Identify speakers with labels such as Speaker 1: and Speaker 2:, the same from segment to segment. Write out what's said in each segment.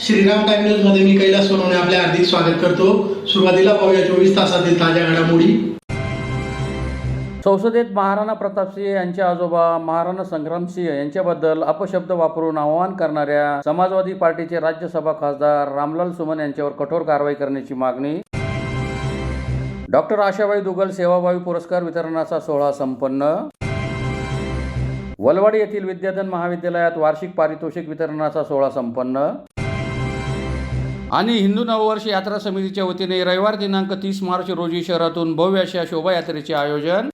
Speaker 1: Shriram time news मध्ये मी कैलास सोनवणे आपले हार्दिक स्वागत करतो। सुरुवातीला पाहूया 24 तासातील ताज्या घडामोडी।
Speaker 2: संसदेत महाराणा प्रतापसिंह यांचे आजोबा महाराणा संग्रामसिंह यांच्याबद्दल अपशब्द वापरून आवाहन करणाऱ्या समाजवादी पार्टीचे राज्यसभा खासदार रामलाल सुमन यांच्यावर कठोर कारवाई करण्याची मागणी। डॉक्टर आशाबाई दुग्गल सेवाभावी पुरस्कार वितरणाचा सोहळा संपन्न। वलवाडी येथील विद्याधन महाविद्यालयात वार्षिक पारितोषिक वितरणाचा सोहळा संपन्न। आणि हिंदू नववर्ष यात्रा समितीच्या वतीने रविवार दिनांक 30 मार्च रोजी शहरातून भव्य अशा शोभायात्रेचे आयोजन।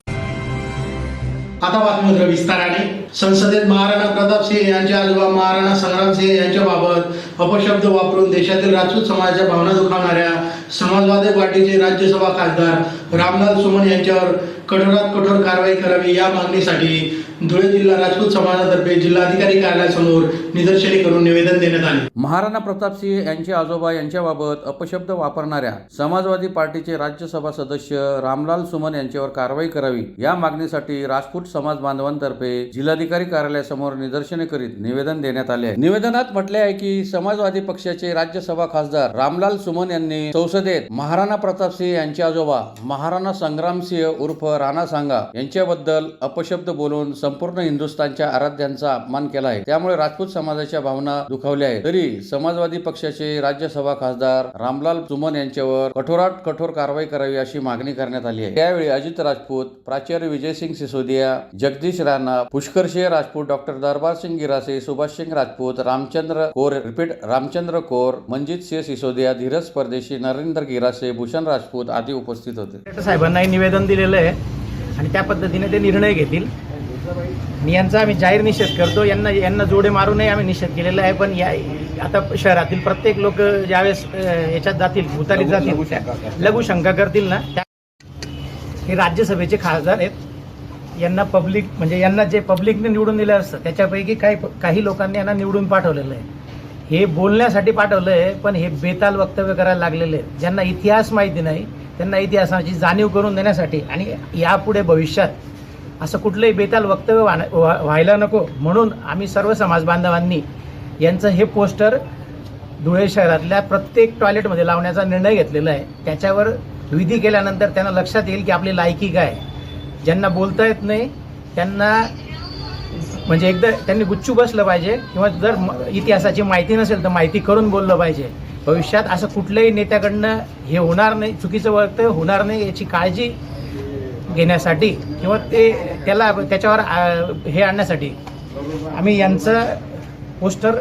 Speaker 1: आता बातमीपत्र विस्ताराने। संसदेत महाराणा प्रतापसिंह यांचे आजोबा महाराणा संग्रामसिंह यांच्याबाबत अपशब्द वापरून देशातील राजपूत समाजाच्या भावना दुखावणाऱ्या समाजवादी पार्टीचे राज्यसभा खासदार रामलाल सुमन यांच्यावर कठोरात कठोर कारवाई करावी या मागणीसाठी धुळे जिल्हा राजपूत समाजातर्फे जिल्हाधिकारी कार्यालयासमोर निदर्शने करून निवेदन देण्यात आले।
Speaker 2: महाराणा प्रतापसिंह यांचे आजोबा यांच्याबाबत अपशब्द वापरणाऱ्या समाजवादी पार्टीचे राज्यसभा सदस्य रामलाल सुमन यांच्यावर कारवाई करावी या मागणीसाठी राजपूत समाज बांधवांतर्फे जिल्हाधिकारी कार्यालयासमोर निदर्शने करीत निवेदन देण्यात आले आहे। निवेदनात म्हटले आहे की समाजवादी पक्षाचे राज्यसभा खासदार रामलाल सुमन यांनी संसदेत महाराणा प्रतापसिंह यांचे आजोबा महाराणा संग्रामसिंह उर्फ राणा सांगा यांच्याबद्दल अपशब्द बोलून संपूर्ण हिंदुस्थानच्या आराध्यांचा अपमान केला आहे। त्यामुळे राजपूत समाजाच्या भावना दुखावल्या आहेत। तरी समाजवादी पक्षाचे राज्यसभा खासदार रामलाल सुमन यांच्यावर कठोरात कठोर कारवाई करावी अशी मागणी करण्यात आली आहे। त्यावेळी अजित राजपूत, प्राचार्य विजयसिंग सिसोदिया, जगदीश राणा, पुष्करसिंह राजपूत, डॉक्टर दरबार सिंग गिरासे, सुभाष सिंग राजपूत, रामचंद्र कौर, मंजित सिंह सिसोदिया, धीरज परदेशी, नरेंद्र गिरासे, भूषण राजपूत आदी उपस्थित होते।
Speaker 3: साहेबांना निवेदन दिलेलं आहे आणि त्या पद्धतीने ते निर्णय घेतील। यांचा आम्ही जाहीर निषेध करतो। यांना जोडे मारू नये आम्ही निषेध केलेला आहे। पण आता शहरातील प्रत्येक लोक ज्यावेळेस याच्यात जातील, भूतालीत जातील, लघुशंका करतील ना, हे राज्यसभेचे खासदार आहेत। यांना पब्लिक म्हणजे यांना जे पब्लिकने निवडून दिलं असतं त्याच्यापैकी काही लोकांनी यांना निवडून पाठवलेलं आहे। हे बोलण्यासाठी पाठवलं आहे, पण हे बेताल वक्तव्य करायला लागलेले आहेत। ज्यांना इतिहास माहिती नाही त्यांना इतिहासाची जाणीव करून देण्यासाठी आणि यापुढे भविष्यात असं कुठलंही बेताल वक्तव्य व्हायला नको म्हणून आम्ही सर्व समाज बांधवांनी यांचं हे पोस्टर धुळे शहरातल्या प्रत्येक टॉयलेटमध्ये लावण्याचा निर्णय घेतलेला आहे। त्याच्यावर विधी केल्यानंतर त्यांना लक्षात येईल की आपली लायकी काय। ज्यांना बोलता येत नाही त्यांना म्हणजे एकदा त्यांनी गुच्चू बसलं पाहिजे किंवा जर इतिहासाची माहिती नसेल तर माहिती करून बोललं पाहिजे। भविष्यात असं कुठल्याही नेत्याकडनं हे होणार नाही, चुकीचं वक्तव्य होणार नाही याची काळजी घेण्यासाठी किंवा त्याच्यावर हे आणण्यासाठी आम्ही यांचं पोस्टर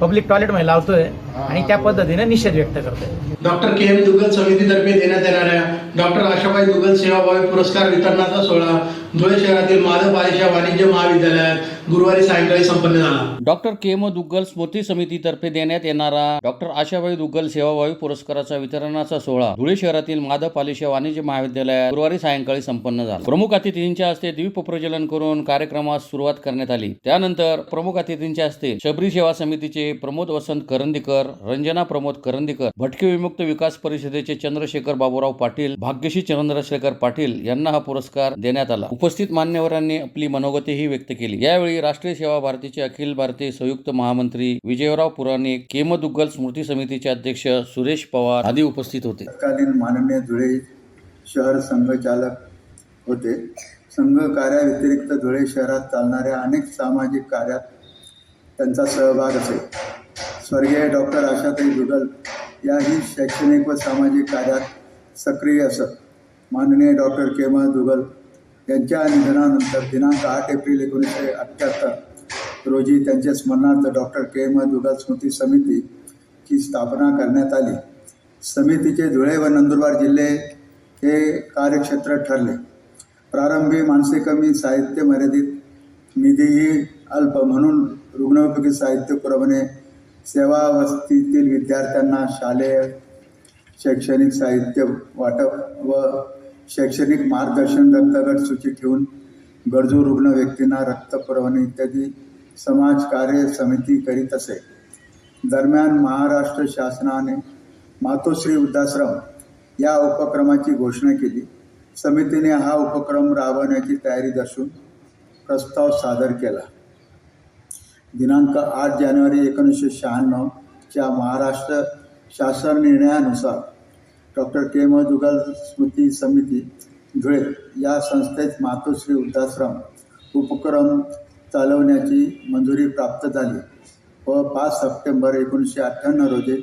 Speaker 3: पब्लिक टॉयलेटमध्ये लावतोय आणि त्या पद्धतीने निषेध व्यक्त करतोय।
Speaker 1: Doctor KM. दुग्गल समितीतर्फे देण्यात येणाऱ्या डॉक्टर आशाबाई दुग्गल सेवाभावी पुरस्कार वितरणाचा सोहळा धुळे शहरातील माधव पालिशा वाणिज्य महाविद्यालयात गुरुवारी सायंकाळी संपन्न झाला।
Speaker 2: Doctor KM. दुग्गल स्मृती समितीतर्फे देण्यात येणारा डॉक्टर आशाबाई दुग्गल सेवाभावी पुरस्काराचा वितरणाचा सोहळा धुळे शहरातील माधव पालिशा वाणिज्य महाविद्यालयात गुरुवारी सायंकाळी संपन्न झाला। प्रमुख अतिथींच्या हस्ते दीप प्रज्वलन करून कार्यक्रमास सुरुवात करण्यात आली। त्यानंतर प्रमुख अतिथींच्या हस्ते शबरी सेवा समितीचे प्रमोद वसंत करंदीकर, रंजना प्रमोद करंदीकर, भटके विमुक्त विकास परिषदेचे चंद्रशेखर बाबूराव पाटील, भाग्यश्री चंद्रशेखर पाटील यांना हा पुरस्कार देण्यात आला। उपस्थित मान्यवरांनी आपली मनोगतीही व्यक्त केली। यावेळी राष्ट्रीय सेवा भारतीचे अखिल भारतीय संयुक्त महामंत्री विजयराव पुराणिक, के.एम. दुग्गल स्मृती समितीचे अध्यक्ष सुरेश पवार आदी उपस्थित होते।
Speaker 4: तत्कालीन माननीय धुळे शहर संघचालक होते। संघ कार्याव्यतिरिक्त धुळे शहरात चालणाऱ्या अनेक सामाजिक कार्यात त्यांचा सहभाग असे। स्वर्गीय डॉक्टर आशाताई दुग्गल याही शैक्षणिक व सामाजिक कार्यात सक्रिय असत। माननीय डॉक्टर के.एम. दुग्गल यांच्या निधनानंतर दिनांक 8 एप्रिल 1978 रोजी त्यांच्या स्मरणार्थ डॉक्टर के.एम. दुग्गल स्मृती समितीची स्थापना करण्यात आली। समितीचे धुळे व नंदुरबार जिल्हे हे कार्यक्षेत्र ठरले। प्रारंभी माणसे कमी, साहित्य मर्यादित, निधीही अल्प म्हणून रुग्णोपयोगी साहित्य पुरवणे, सेवावस्थेतील विद्यार्थ्यांना शालेय शैक्षणिक साहित्य वाटप व शैक्षणिक मार्गदर्शन, रक्तगट सूची ठेवून गरजू रुग्ण व्यक्तींना रक्त पुरवणे इत्यादी समाजकार्य समिती करीत असे। दरम्यान महाराष्ट्र शासनाने मातोश्री वृद्धाश्रम या उपक्रमाची घोषणा केली। समितीने हा उपक्रम राबवण्याची तयारी दर्शवून प्रस्ताव सादर केला। दिनांक 8 जानेवारी 1996 च्या महाराष्ट्र शासन निर्णयानुसार डॉक्टर के मधुकर स्मृती समिती धुळे या संस्थेत मातोश्री वृद्धाश्रम उपक्रम चालवण्याची मंजुरी प्राप्त झाली व 5 सप्टेंबर 1998 रोजी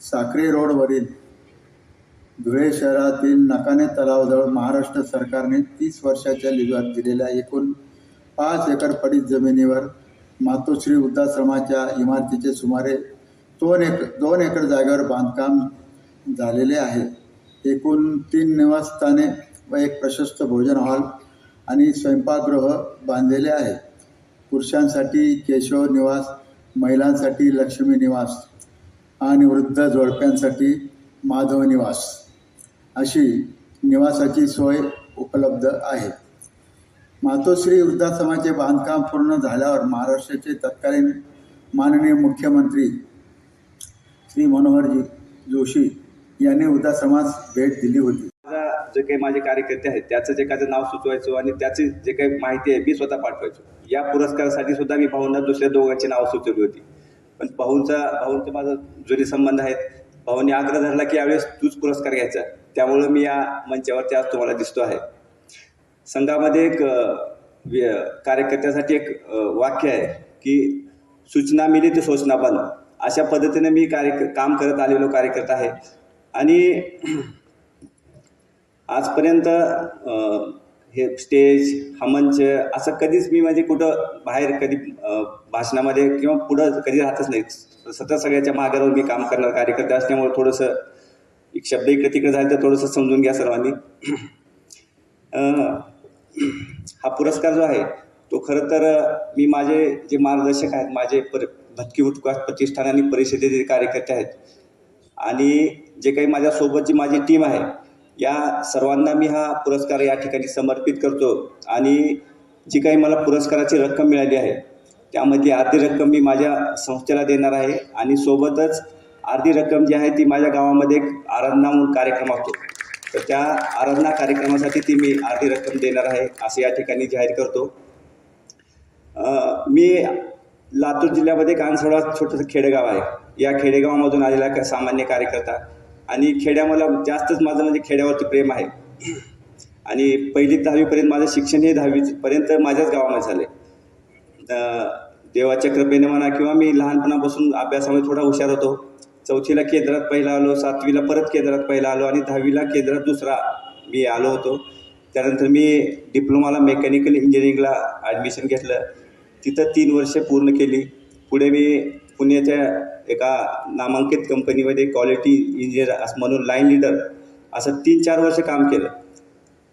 Speaker 4: साक्री रोडवरील धुळे शहरातील नकाने तलावाजवळ महाराष्ट्र सरकारने 30 वर्षाच्या लीजवर दिलेल्या एकूण 5 एकर पडीत जमिनीवर मातोश्री वृद्धाश्रमाच्या इमारतीचे सुमारे 2 एकर जागेवर बांधकाम झालेले आहे. एकूण 3 निवासस्थाने व एक प्रशस्त भोजन हॉल आणि स्वयंपाकगृह बांधलेले आहे. पुरुषांसाठी केशव निवास, महिलांसाठी लक्ष्मी निवास आणि वृद्ध जोडप्यांसाठी माधव निवास अशी निवासाची सोय उपलब्ध आहे. मातोश्री वृद्धाश्रमाचे बांधकाम पूर्ण झाल्यावर महाराष्ट्राचे तत्कालीन माननीय मुख्यमंत्री श्री मनोहरजी जोशी यांनी वृद्धाश्रमास भेट दिली होती.
Speaker 5: जे काही माझे कार्यकर्ते आहेत त्याचं जे काही नाव सुचवायचो आणि त्याची जे काही माहिती आहे मी स्वतः पाठवायचो. या पुरस्कारासाठी सुद्धा मी भाऊंना दुसऱ्या दोघांची नावं सुचवली होती, पण भाऊंचं माझं जुने संबंध आहेत. भाऊंनी आग्रह धरला की यावेळेस तूच पुरस्कार घ्यायचा, त्यामुळं मी या मंचावरती आज तुम्हाला दिसतो आहे. संघामध्ये एक कार्यकर्त्यासाठी एक वाक्य आहे की सूचना मिली तर सूचना बंद, अशा पद्धतीने मी काम करत आलेलो कार्यकर्ता आहे. आणि आजपर्यंत हे स्टेज हा मंच असं कधीच मी म्हणजे कुठं बाहेर कधी भाषणामध्ये किंवा पुढं कधी राहतच नाही. सतत सगळ्याच्या मागावर मी काम करणार कार्यकर्ता असल्यामुळे थोडंसं एक शब्द इकडे तिकडे झालं तर थोडंसं समजून घ्या सर्वांनी. हा पुरस्कार जो आहे तो खरं तर मी माझे जे मार्गदर्शक आहेत, माझे भटकी विकास प्रतिष्ठान आणि परिषदेचे कार्यकर्ते आहेत आणि जे काही माझ्यासोबतची माझी टीम आहे, या सर्वांना मी हा पुरस्कार या ठिकाणी समर्पित करतो. आणि जी काही मला पुरस्काराची रक्कम मिळाली आहे त्यामध्ये अर्धी रक्कम मी माझ्या संस्थेला देणार आहे आणि सोबतच अर्धी रक्कम जी आहे ती माझ्या गावामध्ये एक आराधना म्हणून कार्यक्रम असतो, तर त्या आराधना कार्यक्रमासाठी ती मी अर्धी रक्कम देणार आहे असं या ठिकाणी जाहीर करतो. मी लातूर जिल्ह्यामध्ये एक अंगसोडा छोटंसं खेडेगाव आहे. या खेडेगावामधून आलेला सामान्य कार्यकर्ता आणि खेड्यामध्ये जास्तच माझं म्हणजे खेड्यावरती प्रेम आहे. आणि 1ली ते 10वीपर्यंत माझं शिक्षण हे 10वीपर्यंत माझ्याच गावामध्ये झाले. देवाच्या कृपेने म्हणा किंवा मी लहानपणापासून अभ्यासामध्ये थोडा हुशार होतो. 4थीला केंद्रात पहिला आलो, 7वीला परत केंद्रात पहिला आलो आणि 10वीला केंद्रात दुसरा मी आलो होतो. त्यानंतर मी डिप्लोमाला मेकॅनिकल इंजिनिअरिंगला ॲडमिशन घेतलं. तिथं 3 वर्ष पूर्ण केली. पुढे मी पुण्याच्या एका नामांकित कंपनीमध्ये क्वालिटी इंजिनियर असं म्हणून लाईन लीडर असं 3-4 वर्ष काम केलं.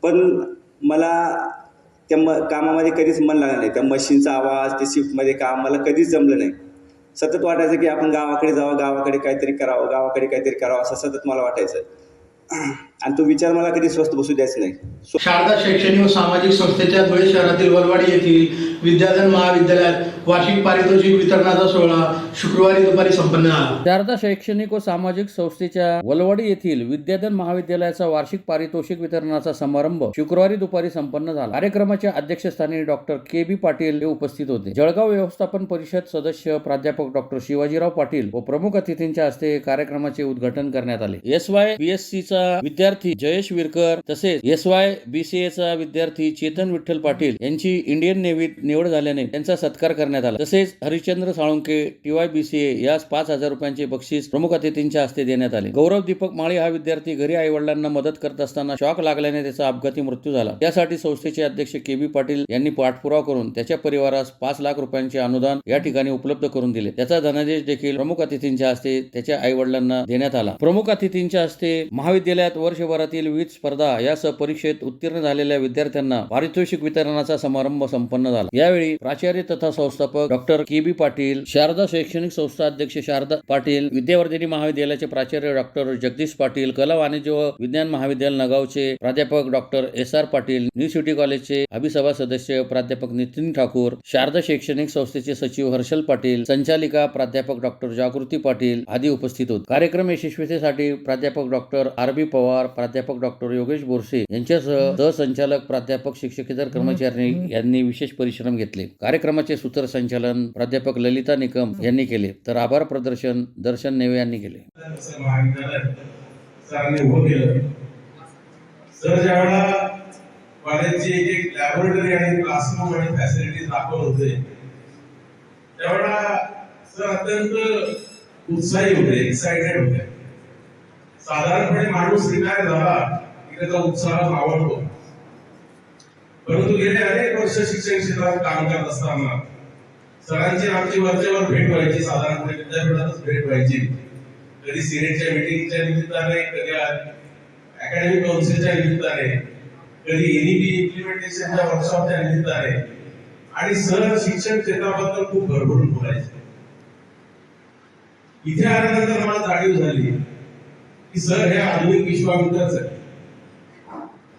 Speaker 5: पण मला त्या कामामध्ये कधीच मन लागलं नाही. त्या मशीनचा आवाज, ते शिफ्टमध्ये काम मला कधीच जमलं नाही. सतत वाटायचं की आपण गावाकडे जावं, गावाकडे काहीतरी करावं असं सतत मला वाटायचं. आणि तो विचार मला कधी स्वस्थ बसू द्यायचा नाही.
Speaker 1: शारदा शैक्षणिक व सामाजिक संस्थेच्या धुळे शहरातील वलवाडी येथील विद्याधन महाविद्यालयात वार्षिक पारितोषिक वितरणाचा सोहळा शुक्रवारी दुपारी संपन्न झाला.
Speaker 2: शारदा शैक्षणिक व सामाजिक संस्थेच्या वलवाडी येथील विद्याधन महाविद्यालयाचा वार्षिक पारितोषिक वितरणाचा समारंभ शुक्रवारी दुपारी संपन्न झाला. कार्यक्रमाच्या अध्यक्षस्थानी डॉक्टर के.बी. पाटील हे उपस्थित होते. जळगाव व्यवस्थापन परिषद सदस्य प्राध्यापक डॉक्टर शिवाजीराव पाटील व प्रमुख अतिथींच्या हस्ते कार्यक्रमाचे उद्घाटन करण्यात आले. SY-BSc विद्यार्थी जयेश विरकर तसेच SY-BCA चा विद्यार्थी चेतन विठ्ठल पाटील यांची इंडियन नेव्हीत निवड झाल्याने त्यांचा सत्कार करण्यात आला. तसेच हरिश्चंद्र साळुंके TY-BCA यास 5,000 रुपयांचे बक्षीस प्रमुख अतिथींच्या हस्ते देण्यात आले. गौरव दीपक माळी हा विद्यार्थी घरी आई वडिलांना मदत करत असताना शॉक लागल्याने त्याचा अपघाती मृत्यू झाला. त्यासाठी संस्थेचे अध्यक्ष के.बी. पाटील यांनी पाठपुरावा करून त्याच्या परिवारास 5 लाख रुपयांचे अनुदान या ठिकाणी उपलब्ध करून दिले. त्याचा धनादेश देखील प्रमुख अतिथींच्या हस्ते त्याच्या आई वडिलांना देण्यात आला. प्रमुख अतिथींच्या हस्ते महाविद्यालयात वर्षभरातील विविध स्पर्धा यासह परीक्षेत उत्तीर्ण झालेल्या विद्यार्थ्यांना पारितोषिक वितरणाचा समारंभ संपन्न झाला. यावेळी प्राचार्य तथा संस्थापक डॉक्टर के.बी. पाटील, शारदा शैक्षणिक संस्था अध्यक्ष शारदा पाटील, विद्यावर्धिनी महाविद्यालयाचे प्राचार्य डॉक्टर जगदीश पाटील, कला वाणिज्य व विज्ञान महाविद्यालय नगावचे प्राध्यापक doctor S.R. Patil, new city कॉलेजचे अभिसभा सदस्य प्राध्यापक नितीन ठाकूर, शारदा शैक्षणिक संस्थेचे सचिव हर्षल पाटील, संचालिका प्राध्यापक डॉक्टर जागृती पाटील आदी उपस्थित होते. कार्यक्रम यशस्वीतेसाठी प्राध्यापक डॉक्टर R.B. पवार, प्राध्यापक डॉक्टर योगेश बोरसे यांच्यासह सहसंचालक प्राध्यापक शिक्षकेतर कर्मचारी यांनी विशेष परिश्रम घेतले. कार्यक्रमाचे सूत्रसंचालन प्राध्यापक ललिता निकम यांनी केले, तर आभार प्रदर्शन दर्शन नेवे यांनी केले.
Speaker 6: सर ज्यावेळेला कॉलेजची एक लॅबोरेटरी आणि क्लासरूम आणि फॅसिलिटीज दाखवत होते त्यावेळेला सर अत्यंत उत्साही होते, एक्साइटेड होते. साधारणपणे माणूस रिटायर झाला की त्याचा उत्साह आवडतो, परंतु गेले अनेक वर्ष शिक्षण क्षेत्रात काम करत असताना सरांची आमची वरचेवर भेट व्हायची. साधारणपणे विद्यापीठातच भेट व्हायची. कधी सिनेटच्या मिटिंगच्या निमित्ताने, कधी अकॅडमिक काउन्सिलच्या निमित्ताने, कधी एनईपी इम्प्लिमेंटेशनच्या वर्कशॉपच्या निमित्ताने, आणि सर शिक्षण क्षेत्राबद्दल खूप भरभरून बोलायचे. इथे आल्यानंतर मला जाणीव झाली की सर हे आधुनिक विश्वामित्रच आहे.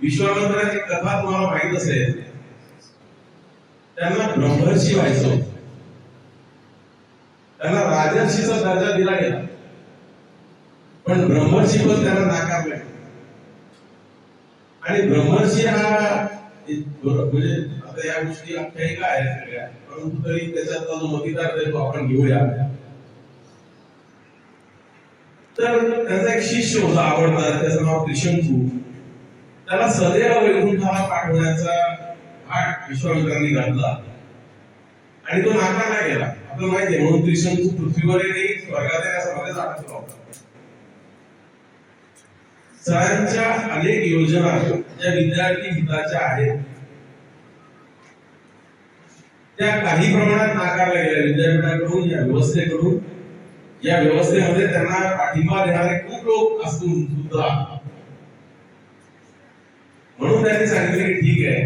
Speaker 6: विश्वामित्राची कथा तुम्हाला माहित असेल, त्यांना ब्रह्मर्षी व्हायचं होतं. त्यांना राजर्षीचा दर्जा दिला गेला, पण ब्रह्मर्षी पण त्यांना नाकारले. आणि ब्रह्मर्षी हा म्हणजे आता या गोष्टी आख्यायिका आहेत सगळ्या, परंतु तरी त्याच्यातला जो मतितार्थ आहे तो आपण घेऊया. तर त्याचा एक शिष्य होता आवडता, त्याचं नाव त्रिशंकू. त्याला सदैव वैकुंठाला पाठवण्याचा भाग विश्वामित्रांनी घातला आणि तो नाकारला गेला. आपल्याला माहिती आहे, म्हणून त्रिशंकू पृथ्वीवर नाही स्वर्गात येण्यासाठी अडकला होता. सरांच्या अनेक योजना ज्या विद्यार्थी हिताच्या आहेत त्या काही प्रमाणात नाकारल्या गेल्या विद्यापीठाकडून, या व्यवस्थेकडून. या व्यवस्थेमध्ये त्यांना पाठिंबा देणारे खूप लोक असून सुद्धा, म्हणून त्यांनी सांगितले की ठीक आहे,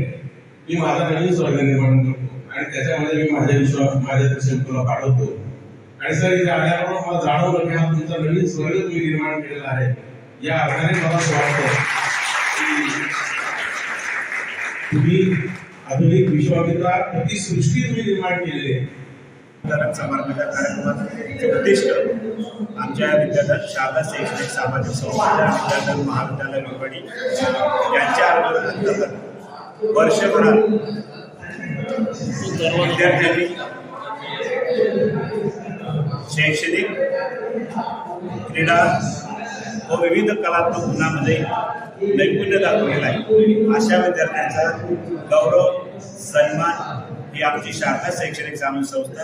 Speaker 6: मी माझा नवीन स्वर्ग निर्माण करतो आणि त्याच्यामध्ये मी माझ्या दर्शनला पाठवतो. आणि सर इथे आल्याबरोबर मला जाणवलं की हा तुमचा नवीन स्वर्ग तुम्ही निर्माण केलेला आहे. या अर्थाने मला असं वाटतं की तुम्ही आधुनिक विश्वामित्राची सृष्टी तुम्ही निर्माण केलेली आहे.
Speaker 7: समारंभाच्या कार्यक्रमात उद्दिष्ट आमच्या विद्यार्थ्यात शारदा शैक्षणिक सामाजिक संस्था विद्यार्थी महाविद्यालय परभणी यांच्या अंतर्गत वर्षभरात विद्यार्थ्यांनी शैक्षणिक, क्रीडा व विविध कलात्मक गुणांमध्ये नैपुण्य दाखवलेलं आहे. अशा विद्यार्थ्यांचा गौरव, सन्मान ही आमची शारदा शैक्षणिक सामाजिक संस्था,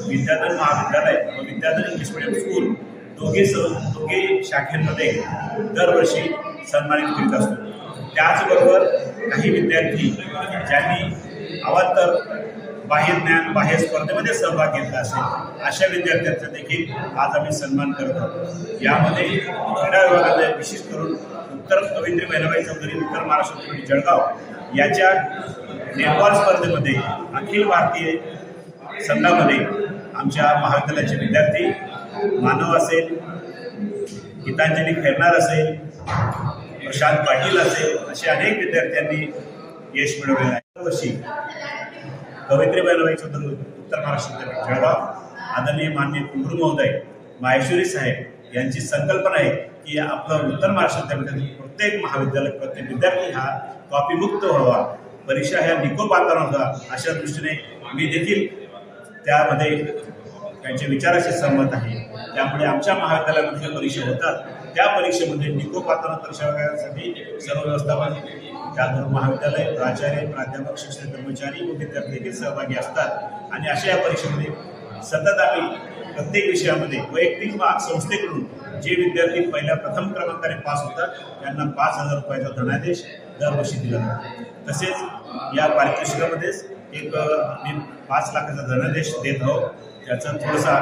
Speaker 7: विद्याधर महाविद्यालय व विद्याधर इंग्लिश मीडियम स्कूल दोघे शाखेमध्ये दरवर्षी सन्मानित करीत असतो. त्याचबरोबर काही विद्यार्थी ज्यांनी अवांतर बाह्य ज्ञान, बाह्य स्पर्धेमध्ये सहभाग घेतला असेल अशा विद्यार्थ्यांचा देखील आज आम्ही सन्मान करत आहोत. यामध्ये क्रीडा विभागाने विशेष करून उत्तर कवयित्री बहिणाबाई चौधरी उत्तर महाराष्ट्र जळगाव याच्या नेटबॉल स्पर्धेमध्ये अखिल भारतीय संघामध्ये आमच्या महाविद्यालयाचे विद्यार्थी, मानव असेल, गीतांजली खैरनार असेल, प्रशांत पाटील असेल, असे अनेक विद्यार्थ्यांनी यश मिळवलेलं आहे. दरवर्षी कवयित्री बहिणाबाई चौधरी उत्तर महाराष्ट्र जळगाव आदरणीय माननीय कुलगुरू महोदय माहेश्वरी साहेब यांची संकल्पना आहे की आपलं उत्तर महाराष्ट्र विद्यापीठातील प्रत्येक महाविद्यालय, प्रत्येक विद्यार्थी हा कॉपीमुक्त व्हावा, परीक्षा ह्या निकोप वातावरणात, अशा दृष्टीने मी देखील त्यामध्ये त्यांच्या विचाराशी सहमत आहे. त्यामुळे आमच्या महाविद्यालयामध्ये परीक्षा होतात त्या परीक्षेमध्ये निकोप वातावरण परीक्षा करण्यासाठी सर्व व्यवस्थापन, त्यातून महाविद्यालय, प्राचार्य, प्राध्यापक, शिक्षक, कर्मचारी व विद्यार्थी देखील सहभागी असतात. आणि अशा या परीक्षेमध्ये सतत आम्ही प्रत्येक विषयामध्ये वैयक्तिक संस्थेकडून जे विद्यार्थी पहिल्या प्रथम क्रमांकाने पास होतात त्यांना 5,000 रुपयाचा धनादेश दरवर्षी दिला जातो. तसेच या पारितोषिकामध्येच एक आम्ही 5 लाखाचा धनादेश देत आहोत. त्याचं थोडंसा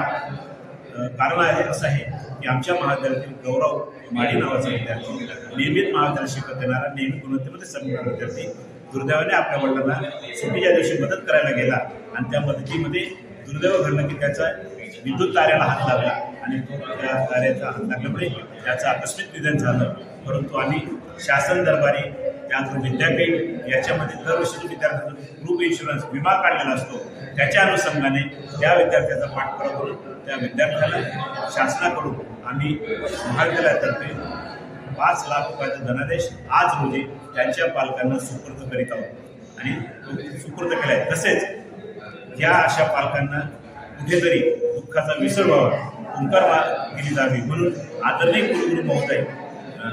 Speaker 7: कारण आहे असं आहे की आमच्या महाविद्यालयातील गौरव माडी नावाचा विद्यार्थी, नियमित महाविद्यालय शिकत येणारा, नियमित गुणवत्तेमध्ये सन्मान विद्यार्थी, दुर्दैवाने आपल्या वडिलांना सुट्टीच्या दिवशी मदत करायला गेला आणि त्या मदतीमध्ये दुर्दैव घडलं की त्याचा विद्युत ताऱ्याला हात लागला आणि तो त्या ताऱ्याचा हात लागल्यामुळे त्याचं आकस्मिक निधन झालं. परंतु आम्ही शासन दरबारी, त्यातून विद्यापीठ याच्यामध्ये दरवर्षी विद्यार्थ्यांचा ग्रुप इन्शुरन्स विमा काढलेला असतो. त्याच्या अनुषंगाने त्या विद्यार्थ्याचा पाठपुरावा करून त्या विद्यार्थ्याला शासनाकडून आम्ही महाविद्यालयातर्फे 5 लाख रुपयाचा धनादेश आज रोजी त्यांच्या पालकांना सुपूर्द करीत आहोत आणि सुपूर्द केला आहे. तसेच या अशा पालकांना कुठेतरी दुःखाचा विसर व्हावा, हुंकार दिली जावी म्हणून आदरणीय कुलगुरू महोदय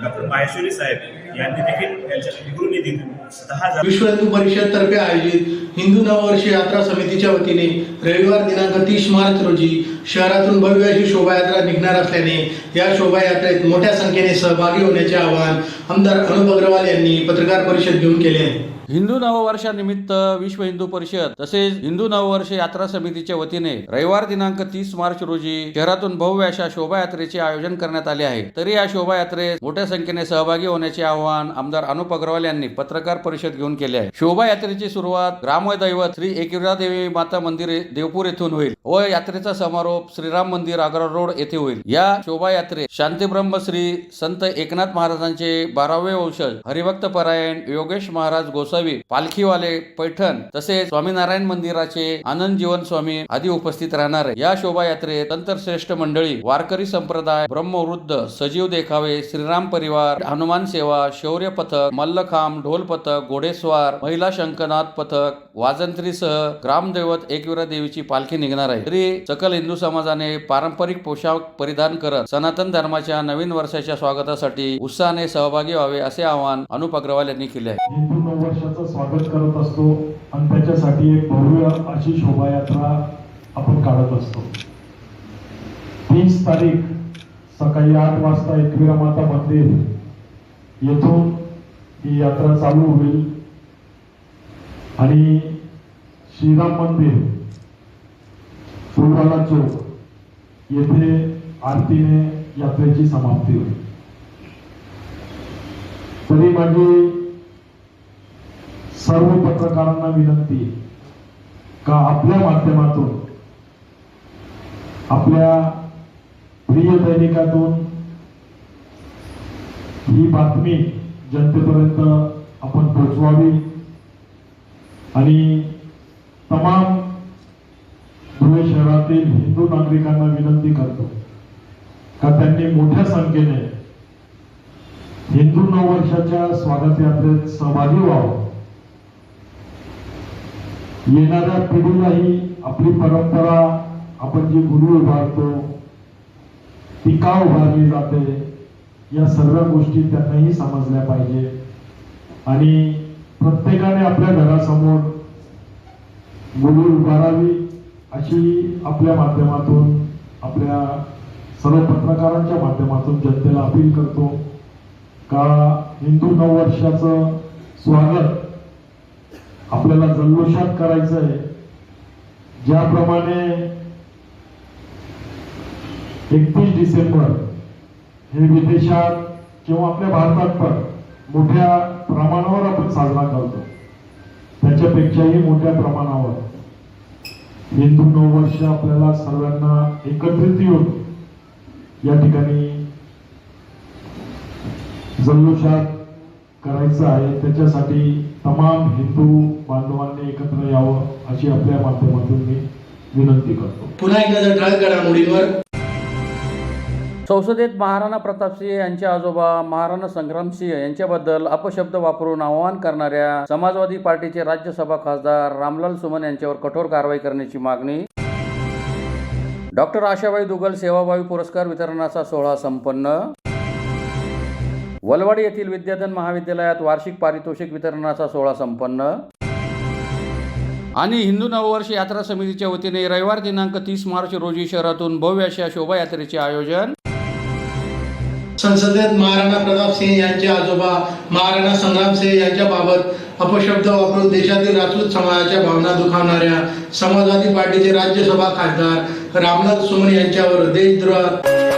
Speaker 7: डॉक्टर माहेश्वरी साहेब यांनी देखील त्यांच्या कुलगुरूनिधीतून 10,000
Speaker 1: विश्व हिंदू परिषद तर्फे आयोजित हिंदू नववर्ष यात्रा समितीच्या वतीने रविवार दिनांक 30 मार्च रोजी शहरातून भव्य अशी शोभायात्रा निघणार असल्याने या शोभायात्रेत मोठ्या संख्येने सहभागी होण्याचे आवाहन आमदार अनुप अग्रवाल यांनी पत्रकार परिषद घेऊन केले आहे.
Speaker 2: हिंदू नववर्षानिमित्त विश्व हिंदू परिषद तसेच हिंदू नववर्ष यात्रा समितीच्या वतीने रविवार दिनांक 30 मार्च रोजी शहरातून भव्य अशा शोभायात्रेचे आयोजन करण्यात आले आहे. तरी या शोभायात्रेत मोठ्या संख्येने सहभागी होण्याचे आवाहन आमदार अनुप अग्रवाल यांनी पत्रकार परिषद घेऊन केले आहे. शोभायात्रेची सुरुवात ग्रामदैवत श्री एकविरा देवी माता मंदिर देवपूर येथून होईल व यात्रेचा समारोप श्रीराम मंदिर आग्रा रोड येथे होईल. या शोभायात्रेत शांतीब्रह्म श्री संत एकनाथ महाराजांचे 12वे वंशज हरिभक्त परायण योगेश महाराज गोसावी पालखीवाले पैठण तसेच स्वामीनारायण मंदिराचे आनंद जीवन स्वामी आदी उपस्थित राहणार आहे. या शोभायात्रेत संत श्रेष्ठ मंडळी, वारकरी संप्रदाय, ब्रह्मवृद्ध, सजीव देखावे, श्रीराम परिवार, हनुमान सेवा, शौर्य पथक, मल्लखांब, ढोल पथक, घोडेस्वार, महिला शंखनाद पथक, वाजंत्रीसह ग्रामदैवत एकविरा देवीची पालखी निघणार आहे. तरी सकल हिंदू समाजाने पारंपरिक पोशाख परिधान करत सनातन धर्माच्या नवीन वर्षाच्या स्वागतासाठी उत्साहाने सहभागी व्हावे असे आवाहन अनुप अग्रवाल यांनी केले आहे.
Speaker 8: हिंदू नववर्षाचं स्वागत करत असतो आणि त्याच्यासाठी एक भव्य अशी शोभायात्रा आपण काढत असतो. 30 तारीख सकाळी 8 वाजता एकविरा माता मंदिर येथून ही यात्रा चालू होईल आणि श्रीराम मंदिर फुलवाला चौक येथे आरतीने यात्रेची समाप्ती होईल. तरी माझी सर्व पत्रकारांना विनंती का आपल्या माध्यमातून आपल्या प्रिय दैनिकातून ही बातमी जनतेपर्यंत आपण पोहोचवावी आणि तमाम धुळे शहरातील हिंदू नागरिकांना विनंती करतो का त्यांनी मोठ्या संख्येने हिंदू नववर्षाच्या स्वागत यात्रेत सहभागी व्हावं. येणाऱ्या पिढीलाही आपली परंपरा आपण जी गुरु उभारतो ती का उभारली जाते या सर्व गोष्टी त्यांनाही समजल्या पाहिजे आणि प्रत्येकाने आपल्या घरासमोर गुरु उभारावी अशी आपल्या माध्यमातून आपल्या सर्व पत्रकारांच्या माध्यमातून जनतेला अपील करतो का हिंदू नववर्षाचं स्वागत आपल्याला जल्लोषात करायचं आहे. ज्याप्रमाणे 31 डिसेंबर हे विदेशात किंवा आपल्या भारतात पण मोठ्या प्रमाणावर आपण साजरा करतो त्याच्यापेक्षाही मोठ्या प्रमाणावर हिंदू नववर्ष आपल्याला सर्वांना एकत्रित येऊन या ठिकाणी जल्लोषात करायचं आहे. त्याच्यासाठी तमाम हिंदू बांधवांनी एकत्र यावं अशी आपल्या माध्यमातून मी विनंती करतो.
Speaker 1: पुन्हा एकदा ठळक घडामोडींवर.
Speaker 2: संसदेत महाराणा प्रतापसिंह यांचे आजोबा महाराणा संग्रामसिंह यांच्याबद्दल अपशब्द वापरून आवाहन करणाऱ्या समाजवादी पार्टीचे राज्यसभा खासदार रामलाल सुमन यांच्यावर कठोर कारवाई करण्याची मागणी. डॉक्टर आशाबाई दुगल सेवाभावी पुरस्कार वितरणाचा सोहळा संपन्न. वलवाडी येथील विद्याधन महाविद्यालयात वार्षिक पारितोषिक वितरणाचा सोहळा संपन्न. आणि हिंदू नववर्ष यात्रा समितीच्या वतीने रविवार दिनांक 30 मार्च रोजी शहरातून भव्य अशा शोभायात्रेचे आयोजन.
Speaker 1: संसदेत महाराणा प्रताप सिंह यांचे आजोबा महाराणा संग्रामसिंह यांच्या बाबत अपशब्द वापरून देशातील राजपूत समाजाच्या भावना दुखावणाऱ्या समाजवादी पार्टीचे राज्यसभा खासदार रामलाल सुमन यांच्यावर देशद्रोह